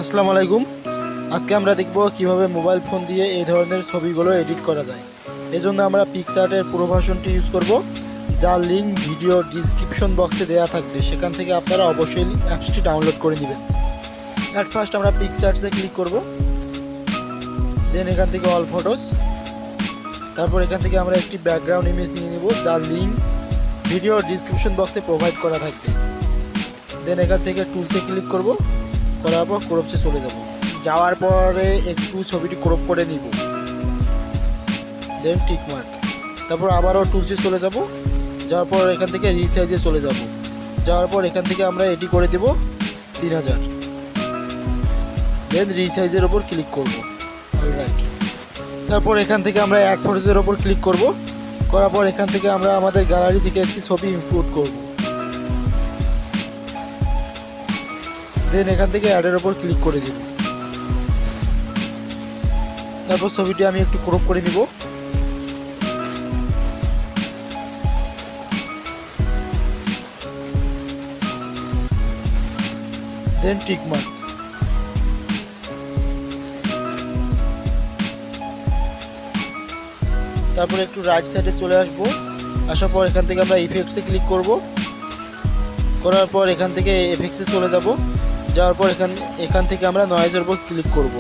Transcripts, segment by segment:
আসসালামু আলাইকুম। আজকে আমরা দেখব কিভাবে মোবাইল ফোন দিয়ে এই ধরনের ছবিগুলো এডিট করা যায়। এজন্য আমরা পিক্সার্টের প্রো ভার্সনটি ইউজ করব, যার লিঙ্ক ভিডিও ডিসক্রিপশন বক্সে দেওয়া থাকবে। সেখান থেকে আপনারা অবশ্যই অ্যাপসটি ডাউনলোড করে নেবেন। অ্যাট ফার্স্ট আমরা পিক্সার্টসে ক্লিক করব, দেন এখান থেকে অল ফটোস, তারপর এখান থেকে আমরা একটি ব্যাকগ্রাউন্ড ইমেজ নিয়ে নেব, যার লিঙ্ক ভিডিও ডিসক্রিপশন বক্সে প্রোভাইড করা থাকবে। দেন এখান থেকে টুলসে ক্লিক করব, করার পর ক্রপসে চলে যাব। যাওয়ার পরে একটু ছবিটি ক্রপ করে নিব, দেন টিক মার্ক। তারপর আবারও টুলসে চলে যাব, যাওয়ার পর এখান থেকে রিসাইজে চলে যাব। যাওয়ার পর এখান থেকে আমরা এটি করে দেব 3000, দেন রিসাইজের ওপর ক্লিক করব। অলরাইট, তারপর এখান থেকে আমরা অ্যাড ফটোজের ওপর ক্লিক করব। করার পর এখান থেকে আমরা আমাদের গ্যালারি থেকে একটি ছবি ইম্পোর্ট করব। দেন এখান থেকে অ্যাডের ওপর ক্লিক করে দিব। তারপর ছবিটি আমি একটু ক্রপ করে নিব। দেন টিক মার্ক। তারপর একটু রাইট সাইডে চলে আসব। আসার পর এখান থেকে আমরা ইফেক্টসে ক্লিক করব। করার পর এখান থেকে এফেক্টসে চলে যাব। যাওয়ার পর এখান থেকে আমরা নয়েজের উপর ক্লিক করব।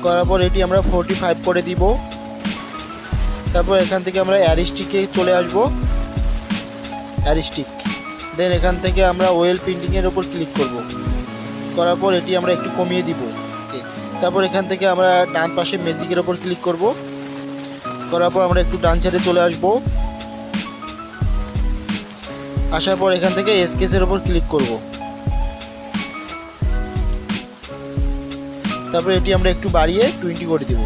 করার পর এটি আমরা 45 করে দিব। তারপর এখান থেকে আমরা অ্যারিস্টিকে চলে আসব, অ্যারিস্টিক। দেন এখান থেকে আমরা ওয়েল প্রিন্টিংয়ের উপর ক্লিক করব। করার পর এটি আমরা একটু কমিয়ে দিব। তারপর এখান থেকে আমরা ডান পাশে ম্যাজিকের উপর ক্লিক করব। করার পর আমরা একটু ডান সাইডে চলে আসব। আসার পর এখান থেকে স্কেচের উপর ক্লিক করব। তারপর এটি আমরা একটু বাড়িয়ে 20 করে দেব।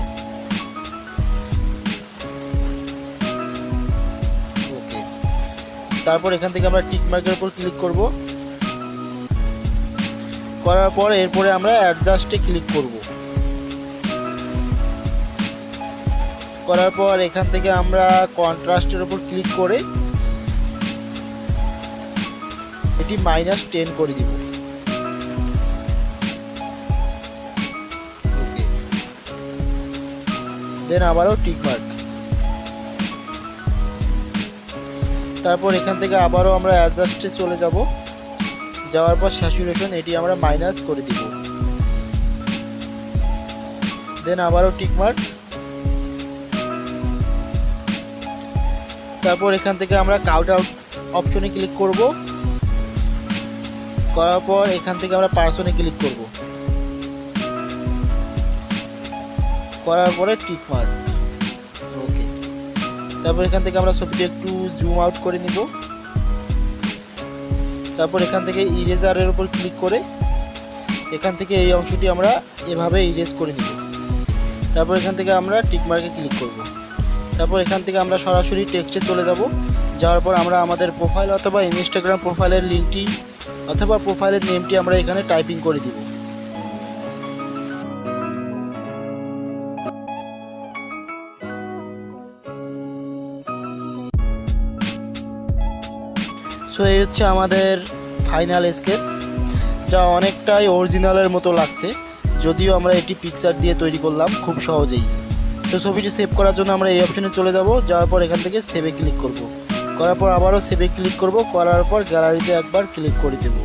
ওকে, তারপর এখান থেকে আমরা টিক মার্কের উপর ক্লিক করব। করার পর এরপরে আমরা অ্যাডজাস্টে ক্লিক করব। করার পর এখান থেকে আমরা কন্ট্রাস্টের উপর ক্লিক করে এটি -10 করে দিব। ওকে, দেন আবারও টিক মার্ক। তারপর এখান থেকে আবারও আমরা অ্যাডজাস্টে চলে যাব। যাওয়ার পর স্যাচুরেশন এটি আমরা মাইনাস করে দিব। দেন আবারও টিক মার্ক। তারপর এখান থেকে আমরা কাউট আউট অপশনে ক্লিক করব। করার পর এখান থেকে আমরা পার্সনে ক্লিক করব। করার পরে টিক মার্ক। ওকে, তারপর এখান থেকে আমরা ছবিটি একটু জুম আউট করে নিব। তারপর এখান থেকে ইরেজারের উপর ক্লিক করে এখান থেকে এই অংশটি আমরা এভাবে ইরেজ করে নিব। তারপর এখান থেকে আমরা টিক মার্কে ক্লিক করব। তারপর এখান থেকে আমরা সরাসরি টেক্সটে চলে যাব। যাওয়ার পর আমরা আমাদের প্রোফাইল অথবা ইনস্টাগ্রাম প্রোফাইলের লিঙ্কটি অথবা প্রোফাইলের নেমটি আমরা এখানে টাইপিং করে দিব। সো এই হচ্ছে আমাদের ফাইনাল স্কেচ, যা অনেকটাই অরিজিনালের মতো লাগছে, যদিও আমরা এটি পিকচার দিয়ে তৈরি করলাম খুব সহজেই। তো ছবিটি সেভ করার জন্য আমরা এই অপশনে চলে যাব। যাওয়ার পর এখান থেকে সেভে ক্লিক করব। করার পর আবারও সেভে ক্লিক করব। করার পর গ্যালারিতে একবার ক্লিক করে দেব।